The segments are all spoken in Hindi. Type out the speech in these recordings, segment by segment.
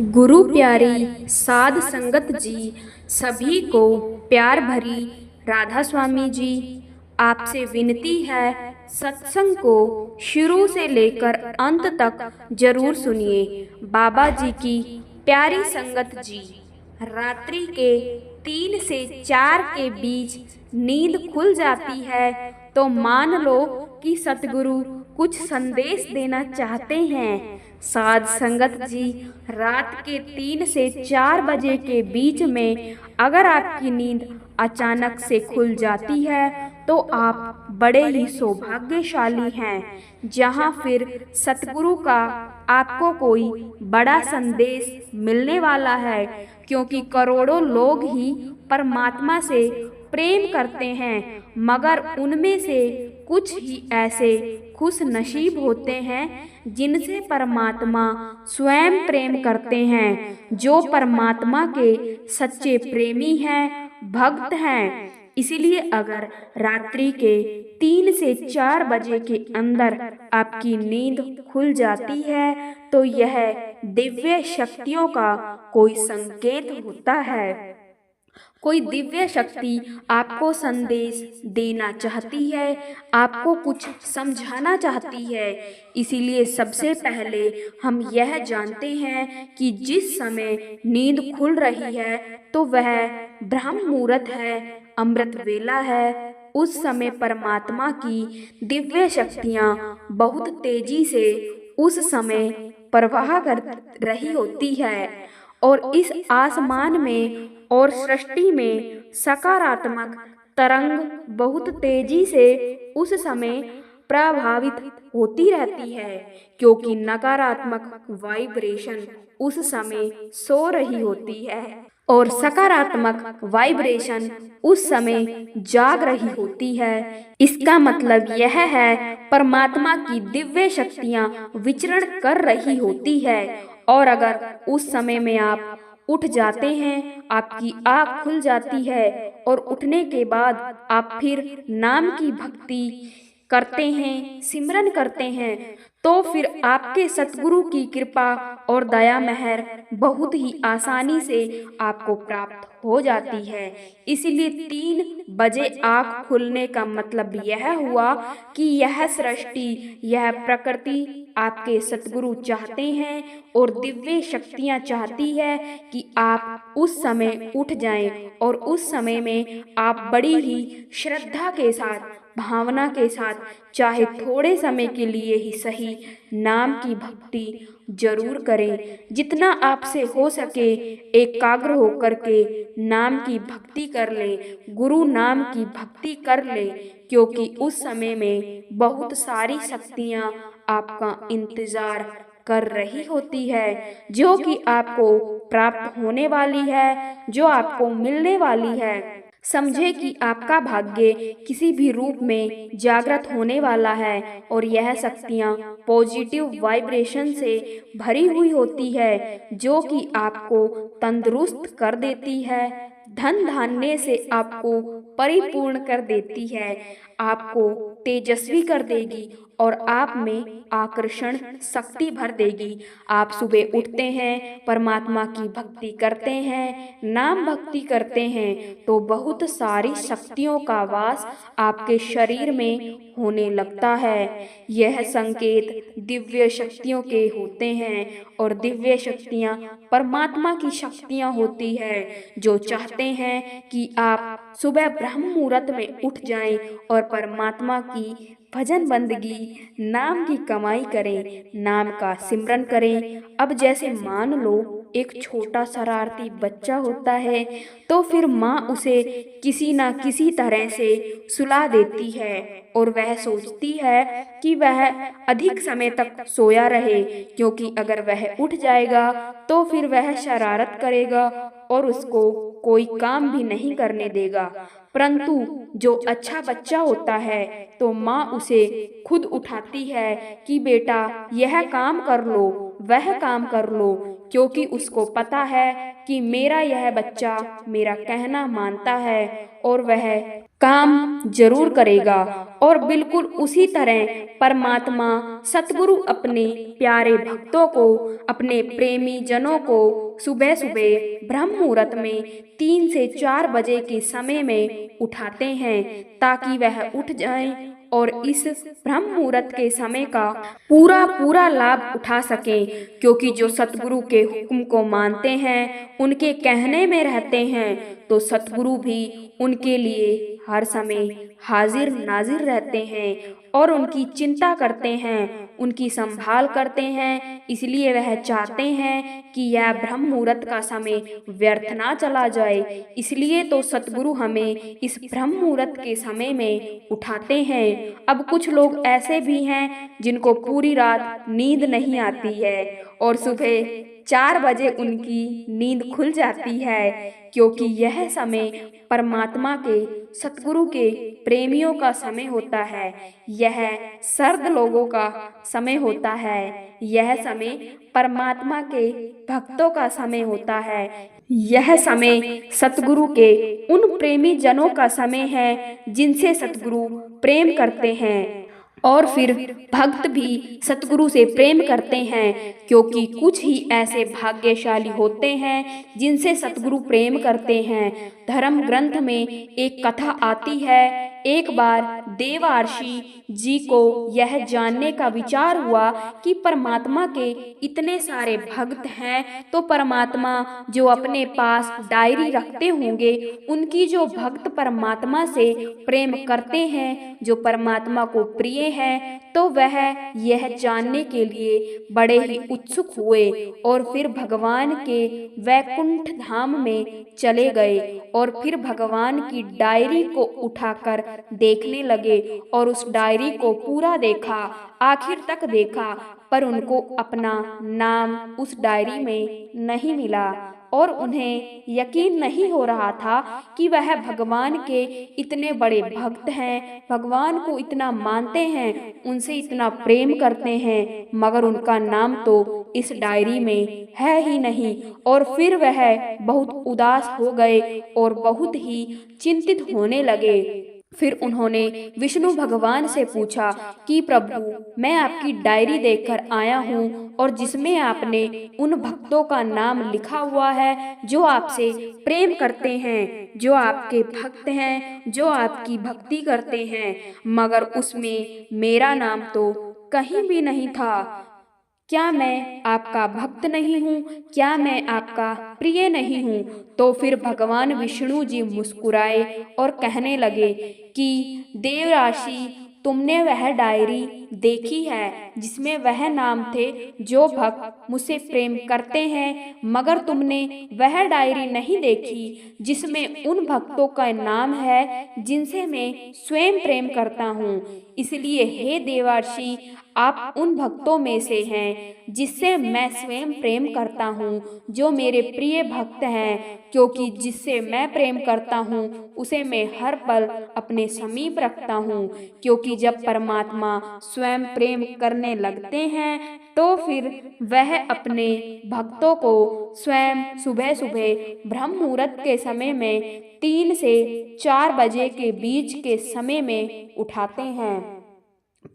गुरु प्यारी साध संगत जी, सभी को प्यार भरी राधा स्वामी जी। आपसे विनती है, सत्संग को शुरू से लेकर अंत तक जरूर सुनिए। बाबा जी की प्यारी संगत जी, रात्रि के 3 से 4 के बीच नींद खुल जाती है तो मान लो कि सतगुरु कुछ संदेश देना चाहते हैं। साध संगत जी, रात के 3 से 4 बजे के बीच में अगर आपकी नींद अचानक से खुल जाती है तो आप बड़े ही सौभाग्यशाली हैं। जहां फिर सतगुरु का आपको कोई बड़ा संदेश मिलने वाला है, क्योंकि करोड़ों लोग ही परमात्मा से प्रेम करते हैं, मगर उनमें से कुछ ही ऐसे खुश नसीब होते हैं जिनसे परमात्मा स्वयं प्रेम करते हैं, जो परमात्मा के सच्चे प्रेमी हैं, भक्त हैं। इसीलिए अगर रात्रि के 3 से 4 बजे के अंदर आपकी नींद खुल जाती है तो यह दिव्य शक्तियों का कोई संकेत होता है। कोई दिव्य शक्ति आपको संदेश देना चाहती है, आपको कुछ समझाना चाहती है। इसीलिए सबसे पहले हम यह जानते हैं कि जिस समय नींद खुल रही है तो वह ब्रह्म मुहूर्त है, अमृत वेला है। उस समय परमात्मा की दिव्य शक्तियाँ बहुत तेजी से उस समय प्रवाह कर रही होती है और इस आसमान में और सृष्टि में सकारात्मक तरंग बहुत तेजी से उस समय प्रभावित होती रहती है, क्योंकि नकारात्मक वाइब्रेशन उस समय सो रही होती है और सकारात्मक वाइब्रेशन उस समय जाग रही होती है। इसका मतलब यह है परमात्मा की दिव्य शक्तियाँ विचरण कर रही होती है। और अगर उस समय में आप उठ जाते हैं, आपकी आँख खुल जाती है और उठने के बाद आप फिर नाम की भक्ति करते हैं, सिमरन करते हैं, तो फिर आपके सतगुरु की कृपा और दया मेहर बहुत ही आसानी से आपको प्राप्त हो जाती है। इसलिए 3 बजे आँख खुलने का मतलब यह हुआ कि यह सृष्टि, यह प्रकृति आपके सतगुरु चाहते हैं और दिव्य शक्तियाँ चाहती है कि आप उस समय उठ जाएं और उस समय में आप बड़ी ही श्रद्धा के साथ, भावना के साथ, चाहे थोड़े समय के लिए ही सही, नाम की भक्ति जरूर करें। जितना आपसे हो सके एकाग्र होकर के नाम की भक्ति कर लें, गुरु नाम की भक्ति कर लें, क्योंकि उस समय में बहुत सारी शक्तियाँ आपका इंतजार कर रही होती है, जो कि आपको प्राप्त होने वाली है, जो आपको मिलने वाली है। समझे कि आपका भाग्य किसी भी रूप में जागृत होने वाला है और यह शक्तियाँ पॉजिटिव वाइब्रेशन से भरी हुई होती है, जो कि आपको तंदुरुस्त कर देती है, धन धान्य से आपको परिपूर्ण कर देती है, आपको तेजस्वी कर देगी और आप में आकर्षण शक्ति भर देगी। आप सुबह उठते हैं, परमात्मा की भक्ति करते हैं, नाम भक्ति करते हैं, तो बहुत सारी शक्तियों का वास आपके शरीर में होने लगता है। यह संकेत दिव्य शक्तियों के होते हैं और दिव्य शक्तियाँ परमात्मा की शक्तियाँ होती है, जो चाहते हैं कि आप सुबह ब्रह्म मुहूर्त में उठ जाएं और परमात्मा की भजन बंदगी, नाम की कमाई करें, नाम का सिमरन करें। अब जैसे मान लो एक छोटा शरारती बच्चा होता है तो फिर माँ उसे किसी ना किसी तरह से सुला देती है और वह सोचती है कि वह अधिक समय तक सोया रहे, क्योंकि अगर वह उठ जाएगा तो फिर वह शरारत करेगा और उसको कोई काम भी नहीं करने देगा। परंतु जो अच्छा बच्चा होता है तो माँ उसे खुद उठाती है कि बेटा यह काम कर लो, वह काम कर लो, क्योंकि उसको पता है कि मेरा यह बच्चा मेरा कहना मानता है और वह काम जरूर करेगा। और बिल्कुल उसी तरह परमात्मा सतगुरु अपने प्यारे भक्तों को, अपने प्रेमी जनों को सुबह सुबह ब्रह्म मुहूर्त में 3 से 4 बजे के समय में उठाते हैं, ताकि वह उठ जाएं और इस ब्रह्म मुहूर्त के समय का पूरा पूरा लाभ उठा सकें। क्योंकि जो सतगुरु के हुक्म को मानते हैं, उनके कहने में रहते हैं, तो सतगुरु भी उनके लिए हर समय हाजिर नाजिर रहते हैं और उनकी चिंता करते हैं, उनकी संभाल करते हैं। इसलिए वह चाहते हैं कि यह ब्रह्म मुहूर्त का समय व्यर्थ ना चला जाए। इसलिए तो सतगुरु हमें इस ब्रह्म मुहूर्त के समय में उठाते हैं। अब कुछ लोग ऐसे भी हैं जिनको पूरी रात नींद नहीं आती है और सुबह 4 बजे उनकी नींद खुल जाती है, क्योंकि यह समय परमात्मा के, सतगुरु के प्रेमियों का समय होता है। यह सर्द लोगों का समय होता है। यह समय परमात्मा के भक्तों का समय होता है। यह समय सतगुरु के उन प्रेमी जनों का समय है जिनसे सतगुरु प्रेम करते हैं। और फिर भक्त भी सतगुरु से प्रेम करते हैं, क्योंकि कुछ ही ऐसे भाग्यशाली होते हैं जिनसे सतगुरु प्रेम करते हैं। धर्म ग्रंथ में एक कथा आती है। एक बार देवर्षि जी को यह जानने का विचार हुआ कि परमात्मा के इतने सारे भक्त हैं, तो परमात्मा जो अपने पास डायरी रखते होंगे, उनकी जो भक्त परमात्मा से प्रेम करते हैं, जो परमात्मा को प्रिय हैं, तो वह यह जानने के लिए बड़े ही उत्सुक हुए और फिर भगवान के वैकुंठ धाम में चले गए और फिर भगवान की डायरी को उठाकर देखने लगे और उस डायरी को पूरा देखा, आखिर तक देखा, पर उनको अपना नाम उस डायरी में नहीं मिला और उन्हें यकीन नहीं हो रहा था कि वह भगवान के इतने बड़े भक्त हैं, भगवान को इतना मानते हैं, उनसे इतना प्रेम करते हैं, मगर उनका नाम तो इस डायरी में है ही नहीं। और फिर वह बहुत उदास हो गए और बहुत ही चिंतित होने लगे। फिर उन्होंने विष्णु भगवान से पूछा कि प्रभु, मैं आपकी डायरी देखकर आया हूँ और जिसमें आपने उन भक्तों का नाम लिखा हुआ है जो आपसे प्रेम करते हैं, जो आपके भक्त हैं, जो आपकी भक्ति करते हैं, मगर उसमें मेरा नाम तो कहीं भी नहीं था। क्या मैं आपका भक्त नहीं हूँ? क्या मैं आपका प्रिय नहीं हूँ? तो फिर भगवान विष्णु जी मुस्कुराए और कहने लगे कि देवर्षि, तुमने वह डायरी देखी है जिसमें वह नाम थे जो भक्त मुझसे प्रेम करते हैं, मगर तुमने वह डायरी नहीं देखी जिसमें उन भक्तों का नाम है जिनसे मैं स्वयं प्रेम करता हूँ। इसलिए हे देवर्षि, आप उन भक्तों में से हैं जिससे मैं स्वयं प्रेम करता हूँ, जो मेरे प्रिय भक्त हैं, क्योंकि जिससे मैं प्रेम करता हूँ उसे मैं हर पल अपने समीप रखता हूँ। क्योंकि जब परमात्मा स्वयं प्रेम करने लगते हैं तो फिर वह अपने भक्तों को स्वयं सुबह सुबह ब्रह्म मुहूर्त के समय में 3 से 4 बजे के बीच के समय में उठाते हैं,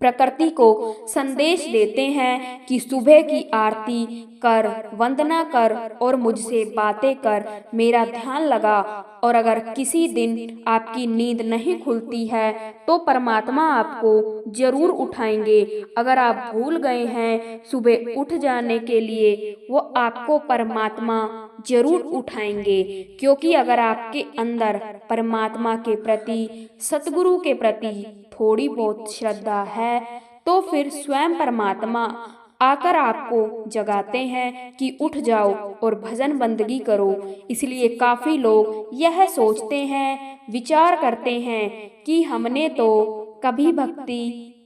प्रकृति को संदेश देते हैं कि सुबह की आरती कर, वंदना कर और मुझसे बातें कर, मेरा ध्यान लगा। और अगर किसी दिन आपकी नींद नहीं खुलती है तो परमात्मा आपको जरूर उठाएंगे। अगर आप भूल गए हैं सुबह उठ जाने के लिए, वो आपको परमात्मा जरूर उठाएंगे। क्योंकि अगर आपके अंदर परमात्मा के प्रति, सतगुरु के प्रति थोड़ी बहुत श्रद्धा है, तो फिर स्वयं परमात्मा आकर आपको जगाते हैं कि उठ जाओ और भजन बंदगी करो। इसलिए काफी लोग यह सोचते हैं, विचार करते हैं कि हमने तो कभी भक्ति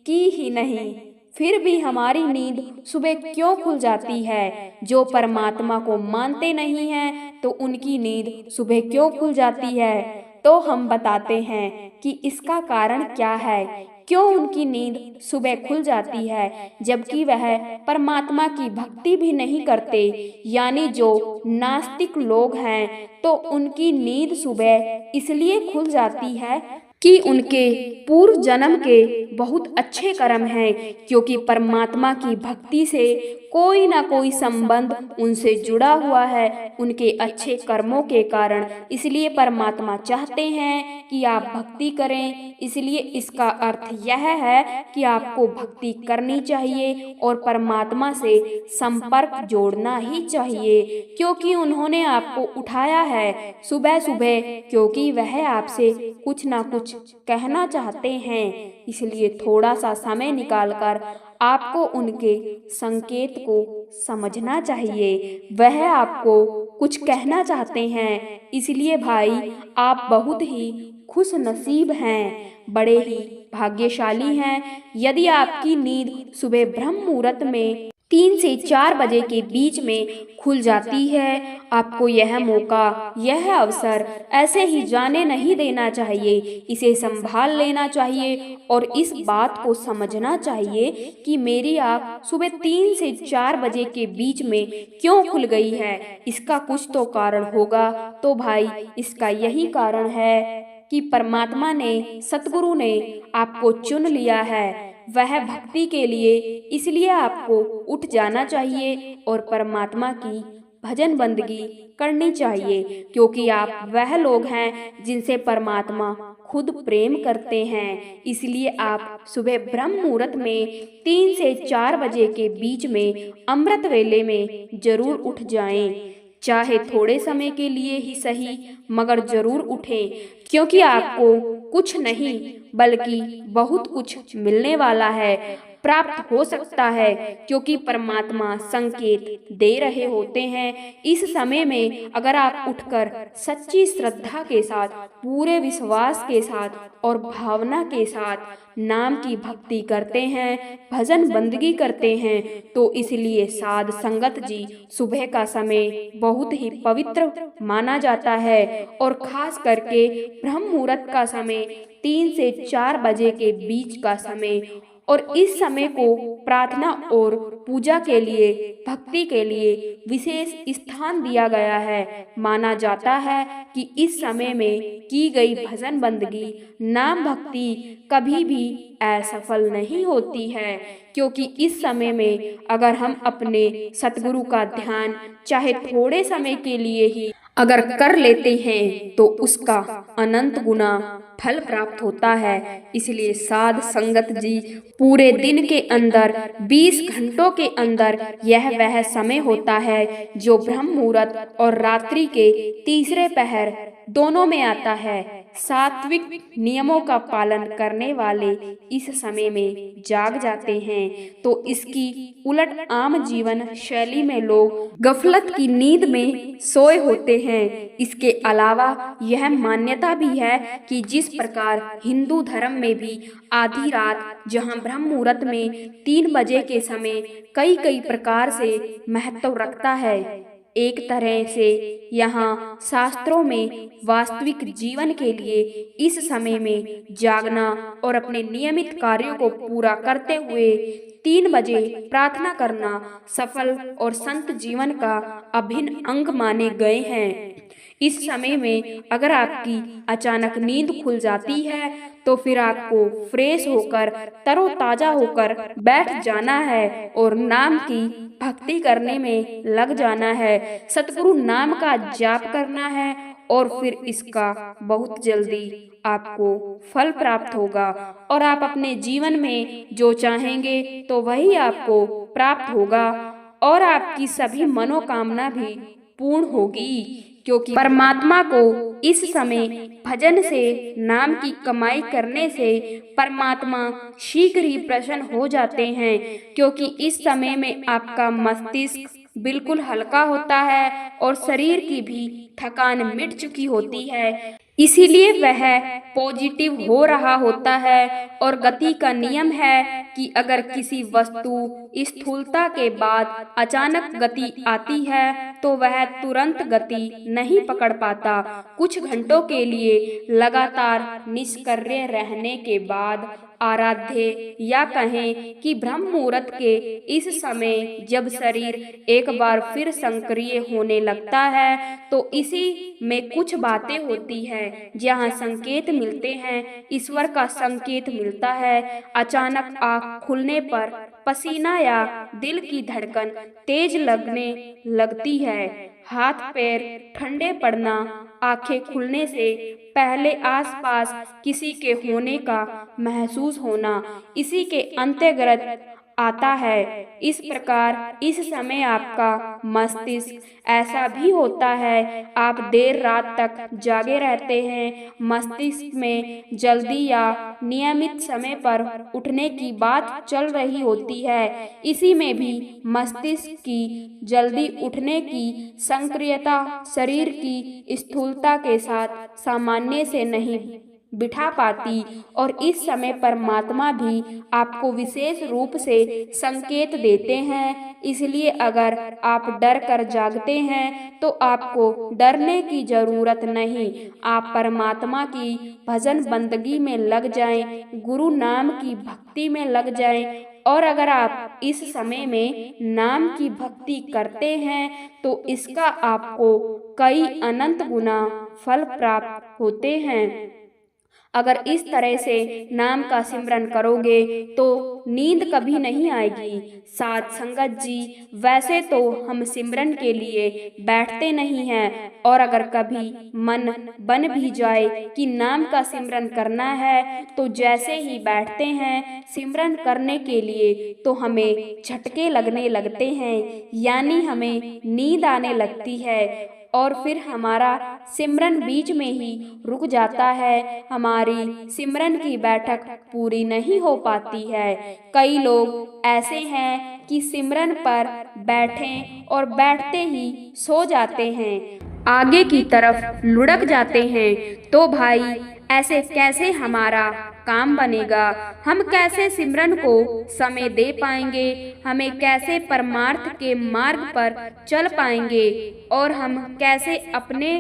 की ही नहीं, फिर भी हमारी नींद सुबह क्यों खुल जाती है। जो परमात्मा को मानते नहीं हैं तो उनकी नींद सुबह क्यों खुल जाती है। तो हम बताते हैं कि इसका कारण क्या है, क्यों उनकी नींद सुबह खुल जाती है, जबकि वह परमात्मा की भक्ति भी नहीं करते। यानी जो नास्तिक लोग हैं तो उनकी नींद सुबह इसलिए खुल जाती है कि उनके पूर्व जन्म के बहुत अच्छे कर्म हैं, क्योंकि परमात्मा की भक्ति से कोई ना कोई संबंध उनसे जुड़ा हुआ है उनके अच्छे कर्मों के कारण। इसलिए परमात्मा चाहते हैं कि आप भक्ति करें। इसलिए इसका अर्थ यह है कि आपको भक्ति करनी चाहिए और परमात्मा से संपर्क जोड़ना ही चाहिए, क्योंकि उन्होंने आपको उठाया है सुबह सुबह, क्योंकि वह आपसे कुछ ना कुछ कहना चाहते हैं। इसलिए थोड़ा सा समय निकालकर आपको उनके संकेत को समझना चाहिए। वह आपको कुछ कहना चाहते हैं। इसलिए भाई, आप बहुत ही खुश नसीब हैं, बड़े ही भाग्यशाली हैं यदि आपकी नींद सुबह ब्रह्म मुहूर्त में 3 से 4 बजे के बीच में खुल जाती है। आपको यह मौका, यह अवसर ऐसे ही जाने नहीं देना चाहिए। इसे संभाल लेना चाहिए और इस बात को समझना चाहिए कि मेरी आँख सुबह 3 से 4 बजे के बीच में क्यों खुल गई है। इसका कुछ तो कारण होगा। तो भाई, इसका यही कारण है कि परमात्मा ने, सतगुरु ने आपको चुन लिया है वह भक्ति के लिए। इसलिए आपको उठ जाना चाहिए और परमात्मा की भजन बंदगी करनी चाहिए, क्योंकि आप वह लोग हैं जिनसे परमात्मा खुद प्रेम करते हैं। इसलिए आप सुबह ब्रह्म मुहूर्त में 3 से 4 बजे के बीच में अमृत वेले में जरूर उठ जाएं। चाहे थोड़े समय के लिए ही सही, मगर जरूर उठें, क्योंकि आपको कुछ नहीं बल्कि बहुत कुछ मिलने वाला है, प्राप्त हो सकता है, क्योंकि परमात्मा संकेत दे रहे होते हैं। इस समय में अगर आप उठकर सच्ची श्रद्धा के साथ, पूरे विश्वास के साथ और भावना के साथ नाम की भक्ति करते हैं, भजन बंदगी करते हैं, तो इसलिए साध संगत जी सुबह का समय बहुत ही पवित्र माना जाता है और खास करके ब्रह्म मुहूर्त का समय 3 से 4 बजे के बीच का समय, और इस समय को प्रार्थना और पूजा के लिए, भक्ति के लिए विशेष स्थान दिया गया है। माना जाता है कि इस समय में की गई भजन बंदगी, नाम भक्ति कभी भी असफल नहीं होती है, क्योंकि इस समय में अगर हम अपने सतगुरु का ध्यान चाहे थोड़े समय के लिए ही अगर कर लेते हैं तो उसका अनंत गुना फल प्राप्त होता है। इसलिए साध संगत जी, पूरे दिन के अंदर 20 घंटों के अंदर यह वह समय होता है जो ब्रह्म मुहूर्त और रात्रि के तीसरे पहर दोनों में आता है। सात्विक नियमों का पालन करने वाले इस समय में जाग जाते हैं, तो इसकी उलट आम जीवन शैली में लोग गफलत की नींद में सोए होते हैं। इसके अलावा यह मान्यता भी है कि जिस प्रकार हिंदू धर्म में भी आधी रात, जहां ब्रह्म मुहूर्त में 3 बजे के समय कई कई प्रकार से महत्व रखता है, एक तरह से यहाँ शास्त्रों में वास्तविक जीवन के लिए इस समय में जागना और अपने नियमित कार्यों को पूरा करते हुए 3 बजे प्रार्थना करना सफल और संत जीवन का अभिन्न अंग माने गए हैं। इस समय में अगर आपकी अचानक नींद खुल जाती है तो फिर आपको फ्रेश होकर, तरोताजा होकर बैठ जाना है और नाम की भक्ति करने में लग जाना है, सतगुरु नाम का जाप करना है, और फिर इसका बहुत जल्दी आपको फल प्राप्त होगा और आप अपने जीवन में जो चाहेंगे तो वही आपको प्राप्त होगा और आपकी सभी मनोकामना भी पूर्ण होगी, क्योंकि परमात्मा को इस समय भजन से, नाम की कमाई करने से परमात्मा शीघ्र ही प्रसन्न हो जाते हैं, क्योंकि इस समय में आपका मस्तिष्क बिल्कुल हल्का होता है और शरीर की भी थकान मिट चुकी होती है। इसीलिए वह पॉजिटिव हो रहा होता है और गति का नियम है कि अगर किसी वस्तु स्थूलता के बाद अचानक गति आती है तो वह तुरंत गति नहीं पकड़ पाता। कुछ घंटों के लिए लगातार निष्क्रिय रहने के बाद आराध्य या कहें कि ब्रह्म मुहूर्त के इस समय जब शरीर एक बार फिर सक्रिय होने लगता है तो इसी में कुछ बातें होती हैं, जहाँ संकेत मिलते हैं, ईश्वर का संकेत मिलता है। अचानक आँख खुलने पर पसीना या दिल की धड़कन तेज लगने लगती है, हाथ पैर ठंडे पड़ना, आंखें खुलने से पहले आसपास किसी के होने का महसूस होना, इसी के अंतर्गत आता है। इस प्रकार इस समय आपका मस्तिष्क ऐसा भी होता है, आप देर रात तक जागे रहते हैं। मस्तिष्क में जल्दी या नियमित समय पर उठने की बात चल रही होती है। इसी में भी मस्तिष्क की जल्दी उठने की सक्रियता शरीर की स्थूलता के साथ सामान्य से नहीं बिठा पाती, और इस समय परमात्मा भी आपको विशेष रूप से संकेत देते हैं। इसलिए अगर आप डर कर जागते हैं तो आपको डरने की जरूरत नहीं। आप परमात्मा की भजन बंदगी में लग जाएं, गुरु नाम की भक्ति में लग जाएं, और अगर आप इस समय में नाम की भक्ति करते हैं तो इसका आपको कई अनंत गुना फल प्राप्त होते हैं। अगर इस तरह से नाम का सिमरन करोगे तो नींद कभी नहीं आएगी। साध संगत जी, वैसे तो हम सिमरन के लिए बैठते नहीं हैं, और अगर कभी मन बन भी जाए कि नाम का सिमरन करना है तो जैसे ही बैठते हैं सिमरन करने के लिए तो हमें झटके लगने लगते हैं, यानी हमें नींद आने लगती है, और फिर हमारा सिमरन बीच में ही रुक जाता है। हमारी सिमरन की बैठक पूरी नहीं हो पाती है। कई लोग ऐसे हैं कि सिमरन पर बैठें और बैठते ही सो जाते हैं, आगे की तरफ लुढ़क जाते हैं। तो भाई, ऐसे कैसे हमारा काम बनेगा? हम कैसे सिमरन को समय दे पाएंगे? हमें कैसे परमार्थ के मार्ग पर चल पाएंगे? और हम कैसे अपने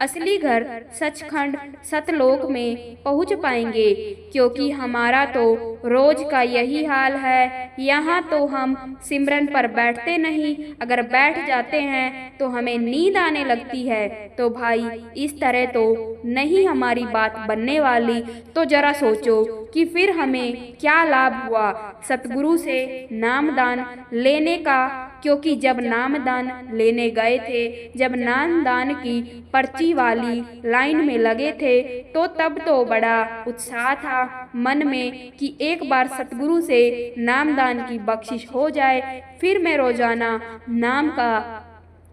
असली घर सचखंड सतलोक में पहुंच पाएंगे? क्योंकि हमारा तो रोज का यही हाल है। यहाँ तो हम सिमरन पर बैठते नहीं, अगर बैठ जाते हैं तो हमें नींद आने लगती है। तो भाई, इस तरह तो नहीं हमारी बात बनने वाली। तो जरा सोचो कि फिर हमें क्या लाभ हुआ सतगुरु से नामदान लेने का। क्योंकि जब नामदान लेने गए थे, जब नामदान की पर्ची वाली लाइन में लगे थे, तो तब तो बड़ा उत्साह था मन में कि एक बार सतगुरु से नामदान की बख्शिश हो जाए, फिर मैं रोजाना नाम का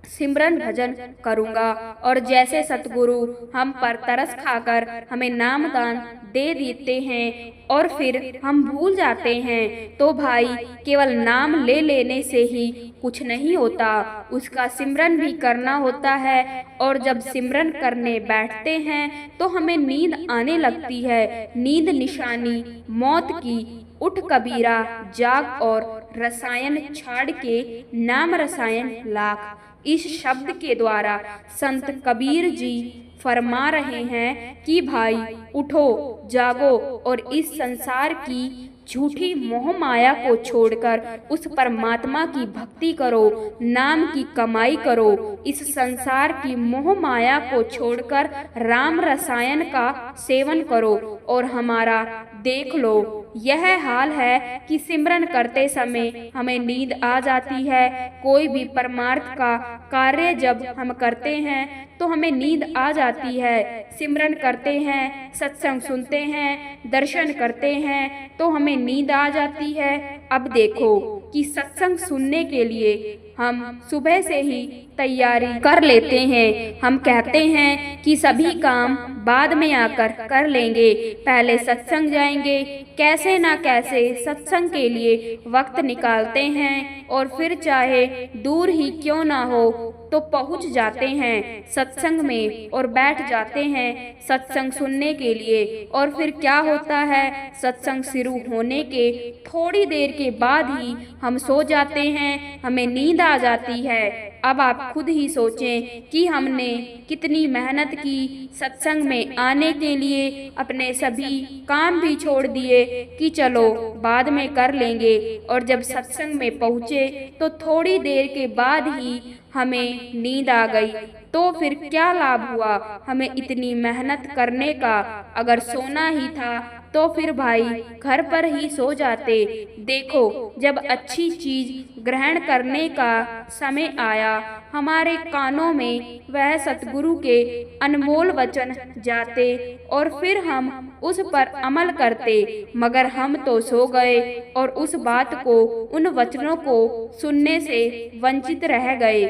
सिमरन भजन करूंगा। और जैसे सतगुरु हम पर तरस खाकर हमें नामदान दे देते हैं और फिर हम भूल जाते हैं, तो भाई केवल नाम ले लेने से ही कुछ नहीं होता, उसका सिमरन भी करना होता है। और जब सिमरन करने बैठते हैं तो हमें नींद आने लगती है। नींद निशानी मौत की। उठ कबीरा जाग और रसायन छाड़ के नाम रसायन लाख। इस शब्द के द्वारा संत कबीर जी फरमा रहे हैं कि भाई उठो, जागो और इस संसार की झूठी मोह माया को छोड़कर उस परमात्मा की भक्ति करो, नाम की कमाई करो। इस संसार की मोह माया को छोड़कर राम रसायन का सेवन करो। और हमारा देख लो, यह हाल है कि सिमरन करते समय हमें नींद आ जाती है। कोई भी परमार्थ का कार्य जब हम करते हैं तो हमें नींद आ जाती है। सिमरन करते हैं, सत्संग सुनते हैं, दर्शन करते हैं तो हमें नींद आ जाती है। अब देखो कि सत्संग सुनने के लिए हम सुबह से ही तैयारी कर लेते हैं। हम कहते हैं कि सभी काम बाद में आकर कर लेंगे, पहले सत्संग जाएंगे। कैसे ना कैसे सत्संग के लिए वक्त निकालते हैं और फिर चाहे दूर ही क्यों ना हो तो पहुंच जाते हैं सत्संग में और बैठ जाते हैं सत्संग सुनने के लिए। और फिर क्या होता है, सत्संग शुरू होने के थोड़ी देर के बाद ही हम सो जाते हैं, हमें नींद आ जाती है। अब आप खुद ही सोचें कि हमने कितनी मेहनत की सत्संग में आने के लिए, अपने सभी काम भी छोड़ दिए कि चलो बाद में कर लेंगे, और जब सत्संग में पहुँचे तो थोड़ी देर के बाद ही हमें नींद आ गई। तो फिर क्या लाभ हुआ हमें इतनी मेहनत करने का? अगर सोना ही था तो फिर भाई घर पर ही सो जाते। देखो, जब अच्छी चीज ग्रहण करने का समय आया, हमारे कानों में वह सतगुरु के अनमोल वचन जाते और फिर हम उस पर अमल करते, मगर हम तो सो गए और उस बात को, उन वचनों को सुनने से वंचित रह गए,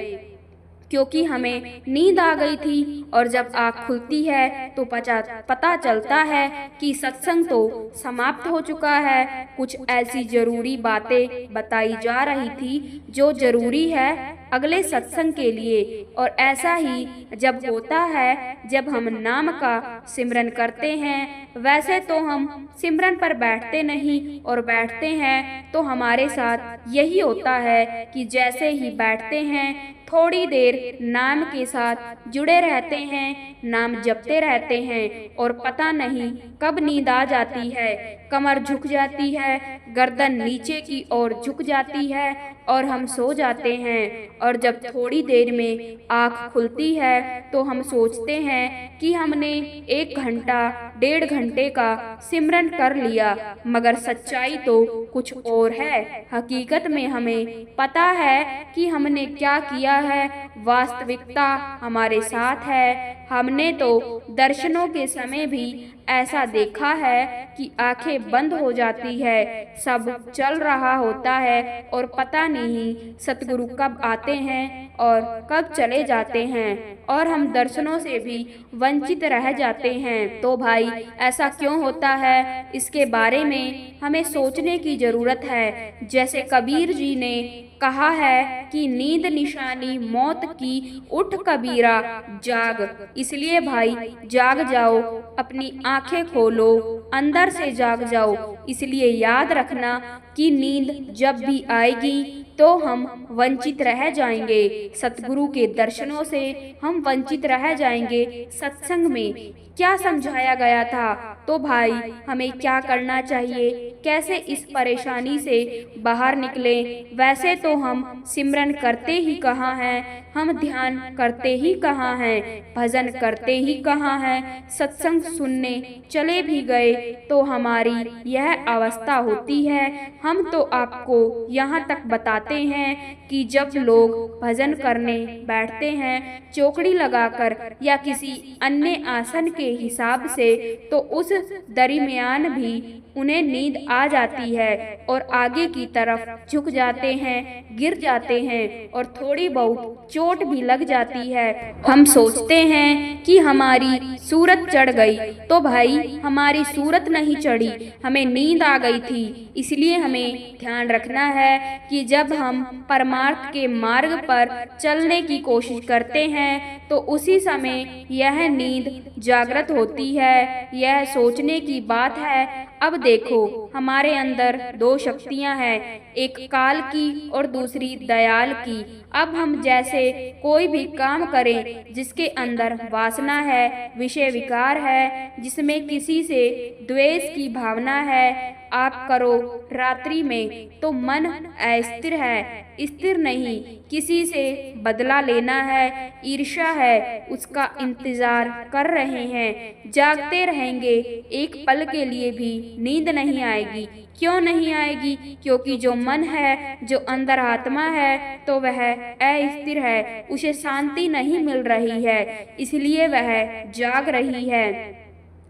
क्योंकि हमें नींद आ गई थी। और जब आँख खुलती है तो पता चलता है कि सत्संग तो समाप्त हो चुका है। कुछ ऐसी जरूरी बातें बताई जा रही थी जो जरूरी है अगले सत्संग के लिए। और ऐसा ही जब होता है, जब हम नाम का सिमरन करते हैं, वैसे तो हम सिमरन पर बैठते नहीं, और बैठते हैं तो हमारे साथ यही होता है कि जैसे ही बैठते हैं थोड़ी देर नाम के साथ जुड़े रहते हैं, नाम जपते रहते हैं, और पता नहीं कब नींद आ जाती है, कमर झुक जाती है, गर्दन नीचे की ओर झुक जाती है और हम सो जाते हैं। और जब थोड़ी देर में आँख खुलती है तो हम सोचते हैं कि हमने 1 घंटा 1.5 घंटे का सिमरन कर लिया, मगर सच्चाई तो कुछ और है। हकीकत में हमें पता है कि हमने क्या किया है, वास्तविकता हमारे साथ है। हमने तो दर्शनों के समय भी ऐसा देखा है कि आंखें बंद हो जाती है, सब चल रहा होता है और पता नहीं सतगुरु कब आते हैं और कब चले जाते हैं, और हम दर्शनों से भी वंचित रह जाते हैं। तो भाई ऐसा क्यों होता है, इसके बारे में हमें सोचने की जरूरत है। जैसे कबीर जी ने कहा है कि नींद निशानी मौत की, उठ कबीरा जाग। इसलिए भाई जाग जाओ, अपनी आंखें खोलो, अंदर से जाग जाओ। इसलिए याद रखना कि नींद जब भी आएगी तो हम वंचित रह जाएंगे, सतगुरु के दर्शनों से हम वंचित रह जाएंगे। सत्संग में क्या समझाया गया था, तो भाई हमें क्या करना चाहिए, कैसे इस परेशानी से बाहर निकले? वैसे तो हम सिमरन करते ही कहाँ हैं, हम ध्यान करते ही कहाँ हैं, भजन करते ही कहाँ हैं, सत्संग सुनने चले भी गए तो हमारी यह अवस्था होती है। हम तो आपको यहाँ तक बताते हैं कि जब लोग भजन करने बैठते हैं चौकड़ी लगाकर या किसी अन्य आसन के हिसाब से, तो उस दरमियान भी उन्हें नींद आ जाती है और आगे की तरफ झुक जाते हैं, गिर जाते हैं और थोड़ी बहुत चोट भी लग जाती है। हम सोचते हैं कि हमारी सूरत चढ़ गई, तो भाई हमारी सूरत नहीं चढ़ी, हमें नींद आ गई थी। इसलिए हमें ध्यान रखना है कि जब हम परमार्थ के मार्ग पर चलने की कोशिश करते हैं तो उसी समय यह नींद जागृत होती है। यह सोचने की बात है। अब देखो, हमारे अंदर 2 शक्तियां हैं, एक काल की और दूसरी दयाल की। अब हम जैसे कोई भी काम करें जिसके अंदर वासना है, विषय विकार है, जिसमें किसी से द्वेष की भावना है, आप करो रात्रि में तो मन अस्थिर है, स्थिर नहीं, किसी से बदला लेना है, ईर्ष्या है, उसका इंतजार कर रहे हैं, जागते रहेंगे, एक पल के लिए भी नींद नहीं आएगी। क्यों नहीं आएगी? क्योंकि जो मन है, जो अंदर आत्मा है, तो वह अस्थिर है, उसे शांति नहीं मिल रही है, इसलिए वह जाग रही है।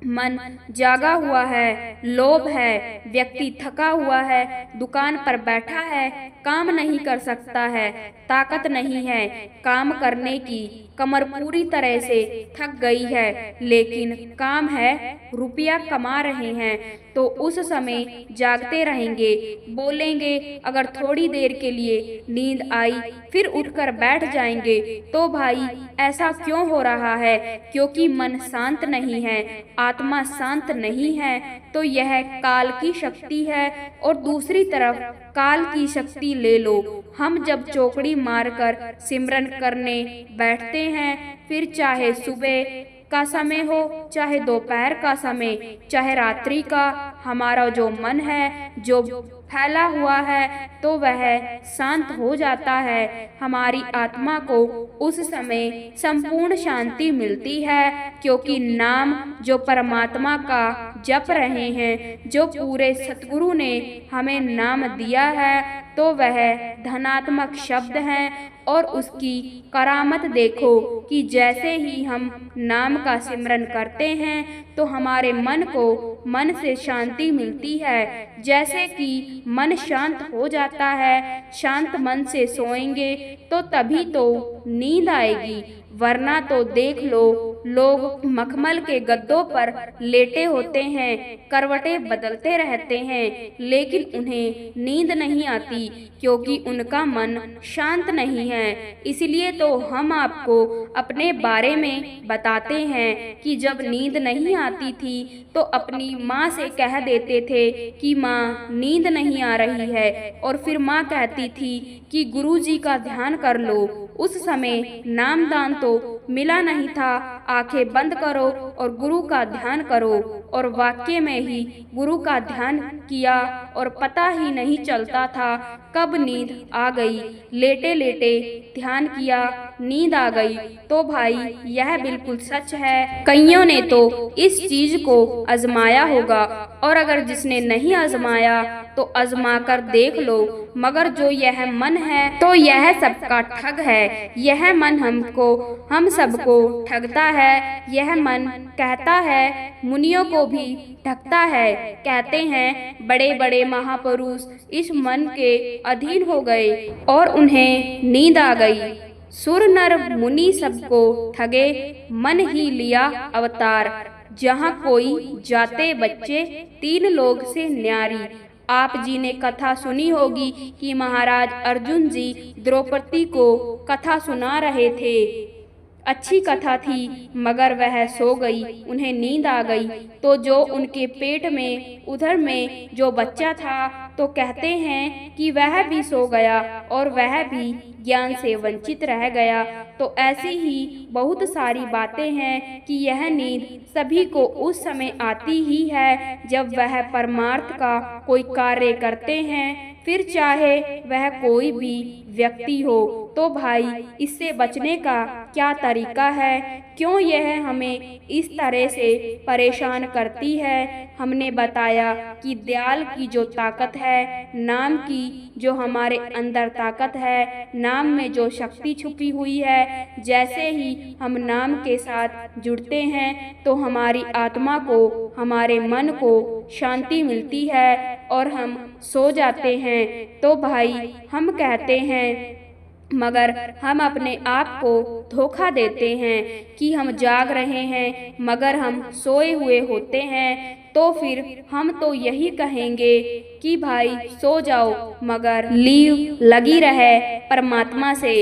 मन जागा हुआ है, लोभ है, व्यक्ति थका हुआ है, दुकान पर बैठा है, काम नहीं कर सकता है, ताकत नहीं है काम करने की, कमर पूरी तरह से थक गई है, लेकिन काम है, रुपया कमा रहे हैं, तो उस समय जागते रहेंगे, बोलेंगे अगर थोड़ी देर के लिए नींद आई फिर उठकर बैठ जाएंगे। तो भाई ऐसा क्यों हो रहा है? क्योंकि मन शांत नहीं है, आत्मा शांत नहीं है, तो यह काल की शक्ति है। और दूसरी तरफ काल की शक्ति ले लो, हम जब चौकड़ी मारकर सिमरन करने बैठते हैं, फिर चाहे सुबह का समय हो, चाहे दोपहर का समय, चाहे रात्रि का, हमारा जो मन है, जो फैला हुआ है, तो वह शांत हो जाता है। हमारी आत्मा को उस समय संपूर्ण शांति मिलती है, क्योंकि नाम जो परमात्मा का जप रहे हैं, जो पूरे सतगुरु ने हमें नाम दिया है, तो वह धनात्मक शब्द है। और उसकी करामत देखो कि जैसे ही हम नाम का सिमरन करते हैं तो हमारे मन को मन से शांति मिलती है। जैसे कि मन शांत हो जाता है, शांत मन से सोएंगे तो तभी तो नींद आएगी, वरना तो देख लो लोग मखमल के गद्दों पर लेटे होते हैं, करवटें बदलते रहते हैं, लेकिन उन्हें नींद नहीं आती, क्योंकि उनका मन शांत नहीं है। इसलिए तो हम आपको अपने बारे में बताते हैं कि जब नींद नहीं आती थी तो अपनी माँ से कह देते थे कि माँ नींद नहीं आ रही है, और फिर माँ कहती थी कि गुरुजी का ध्यान कर लो। उस समय नामदान तो मिला नहीं था, आंखें बंद करो और गुरु का ध्यान करो, और वाक्य में ही गुरु का ध्यान किया और पता ही नहीं चलता था कब नींद आ गई। लेटे लेटे ध्यान किया, नींद आ गई। तो भाई यह बिल्कुल सच है। कईयों ने तो इस चीज को आजमाया होगा, और अगर जिसने नहीं आजमाया तो आजमा कर देख लो। मगर जो यह मन है तो यह सबका ठग है। यह मन हम सबको ठगता है। यह मन कहता है, मुनियों को भी ठगता है। कहते हैं बड़े बड़े महापुरुष इस मन के अधीन हो गए और उन्हें नींद आ गई। सुर नर मुनि सबको ठगे, मन ही लिया अवतार। जहाँ कोई जाते बच्चे, तीन लोग से न्यारी। आप जी ने कथा सुनी होगी कि महाराज अर्जुन जी द्रौपदी को कथा सुना रहे थे। अच्छी कथा थी, मगर वह सो गई, उन्हें नींद आ गई। तो जो उनके पेट में उधर में जो बच्चा था, तो कहते हैं कि वह भी सो गया और वह भी ज्ञान से वंचित रह गया। तो ऐसी ही बहुत सारी बातें हैं कि यह नींद सभी को उस समय आती ही है जब वह परमार्थ का कोई कार्य करते हैं, फिर चाहे वह कोई भी व्यक्ति हो। तो भाई इससे बचने का क्या तरीका है? क्यों यह हमें इस तरह से परेशान करती है? हमने बताया कि दयाल की जो ताकत है, नाम की जो हमारे अंदर ताकत है, नाम में जो शक्ति छुपी हुई है, जैसे ही हम नाम के साथ जुड़ते हैं तो हमारी आत्मा को, हमारे मन को शांति मिलती है और हम सो जाते हैं। तो भाई हम कहते हैं, मगर हम अपने आप को धोखा देते हैं कि हम जाग रहे हैं, मगर हम सोए हुए होते हैं। तो फिर हम तो यही कहेंगे कि भाई सो जाओ, मगर लीव लगी रहे परमात्मा से,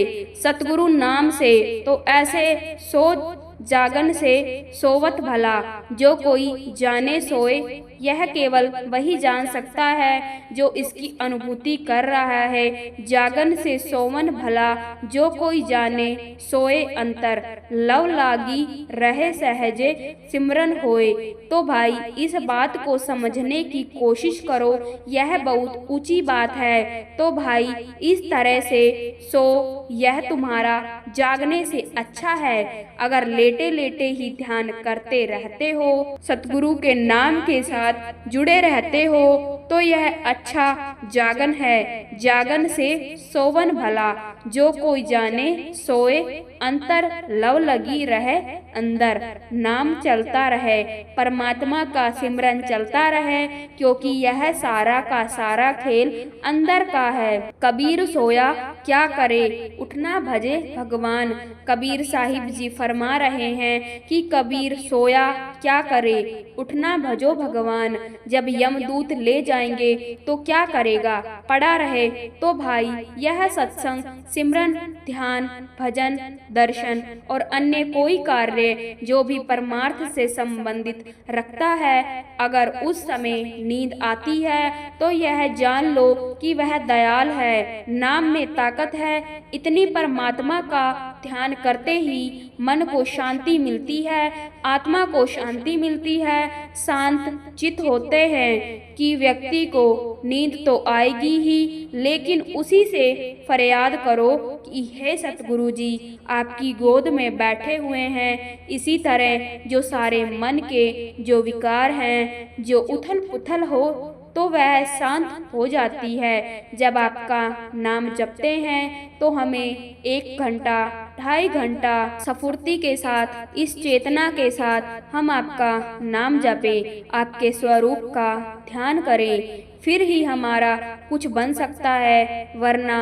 सतगुरु नाम से। तो ऐसे सो जागन से सोवत भला, जो कोई जाने सोए यह केवल वही जान सकता है जो इसकी अनुभूति कर रहा है। जागन से सोवन भला, जो कोई जाने सोए अंतर, लव लागी रहे सहजे सिमरन होए। तो भाई इस बात को समझने की कोशिश करो, यह बहुत ऊंची बात है। तो भाई इस तरह से सो, यह तुम्हारा जागने से अच्छा है। अगर लेटे लेटे ही ध्यान करते रहते हो, सतगुरु के नाम के साथ जुड़े रहते हो, तो यह अच्छा जागन है, जागन से सोवन भला। जो कोई जाने सोए, अंतर लव लगी रहे अंदर। नाम चलता रहे, परमात्मा का सिमरन चलता रहे, क्योंकि यह सारा का सारा खेल अंदर का है। कबीर सोया क्या करे, उठना भजे भगवान। कबीर साहिब जी फरमा रहे हैं कि कबीर सोया क्या करे, उठना भजो भगवान। जब यमदूत ले जाएंगे तो क्या करेगा, पड़ा रहे। तो भाई यह सत्संग, सिमरन, ध्यान, भजन, दर्शन और अन्य कोई कार्य जो भी परमार्थ से संबंधित रखता है, अगर उस समय नींद आती है तो यह जान लो कि वह दयाल है। नाम में ताकत है। इतनी परमात्मा का ध्यान करते ही मन को शांति मिलती है, आत्मा को शांति मिलती है। शांत चित होते हैं कि व्यक्ति को नींद तो आएगी ही, लेकिन उसी से फरियाद करो कि हे सतगुरु जी, आपकी गोद में बैठे हुए हैं। इसी तरह जो सारे मन के जो विकार हैं, जो उथल पुथल हो, तो वह शांत हो जाती है। जब आपका नाम जपते हैं तो हमें 1 घंटा 2.5 घंटा स्फूर्ति के साथ, इस चेतना के साथ हम आपका नाम जपें, आपके स्वरूप का ध्यान करें, फिर ही हमारा कुछ बन सकता है, वरना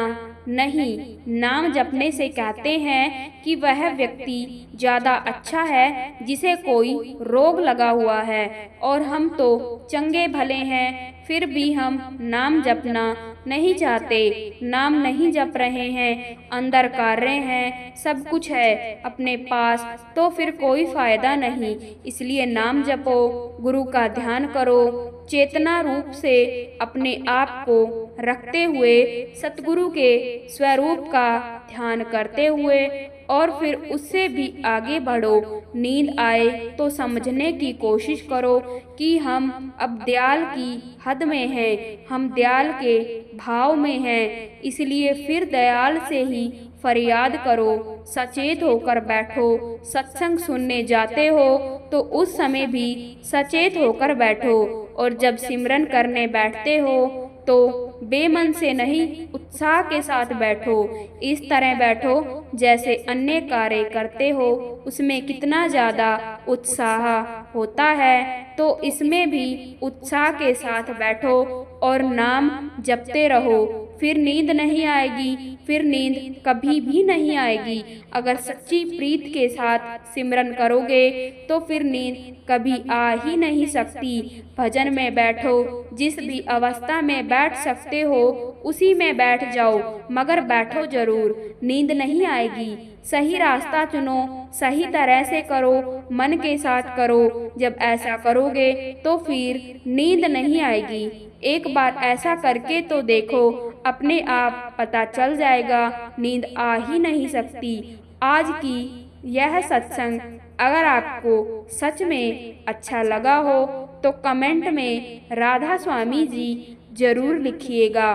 नहीं। नाम जपने से कहते हैं कि वह व्यक्ति ज़्यादा अच्छा है जिसे कोई रोग लगा हुआ है, और हम तो चंगे भले हैं, फिर भी हम नाम जपना नहीं चाहते। नाम नहीं जप रहे हैं, अंदर कार्य हैं, सब कुछ है अपने पास, तो फिर कोई फायदा नहीं। इसलिए नाम जपो, गुरु का ध्यान करो, चेतना रूप से अपने आप को रखते हुए सतगुरु के स्वरूप का ध्यान करते हुए, और फिर उससे भी आगे बढ़ो। नींद आए तो समझने की कोशिश करो कि हम अब दयाल की हद में हैं, हम दयाल के भाव में हैं। इसलिए फिर दयाल से ही फरियाद करो, सचेत होकर बैठो। सत्संग सुनने जाते हो तो उस समय भी सचेत होकर बैठो, और जब सिमरन करने बैठते हो तो बेमन से नहीं, उत्साह के साथ बैठो। इस तरह बैठो जैसे अन्य कार्य करते हो, उसमें कितना ज़्यादा उत्साह होता है, तो इसमें भी उत्साह के साथ बैठो और नाम जपते रहो। फिर नींद नहीं आएगी, फिर नींद कभी भी नहीं आएगी। अगर सच्ची प्रीत के साथ सिमरन करोगे तो फिर नींद कभी आ ही नहीं सकती। भजन में बैठो, जिस भी अवस्था में बैठ सकते हो उसी में बैठ जाओ, मगर बैठो जरूर। नींद नहीं आएगी। सही रास्ता चुनो, सही तरह से करो, मन के साथ करो। जब ऐसा करोगे तो फिर नींद नहीं आएगी। एक बार ऐसा करके तो देखो, अपने आप पता चल जाएगा, नींद आ ही नहीं सकती। आज की यह सत्संग अगर आपको सच में अच्छा लगा हो तो कमेंट में राधा स्वामी जी जरूर लिखिएगा,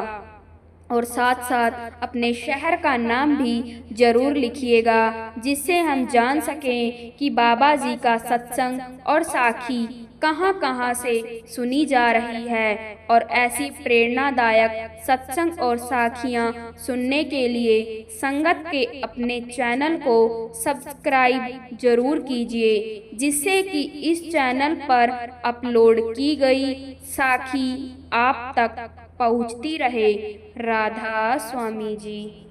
और साथ साथ अपने शहर का नाम भी जरूर लिखिएगा, जिससे हम जान सकें कि बाबा जी का सत्संग और साखी कहाँ कहाँ से सुनी जा रही है। और ऐसी प्रेरणादायक सत्संग और साखियाँ सुनने के लिए संगत के अपने चैनल को सब्सक्राइब जरूर कीजिए, जिससे कि इस चैनल पर अपलोड की गई साखी आप तक पहुँचती रहे। राधा स्वामी जी।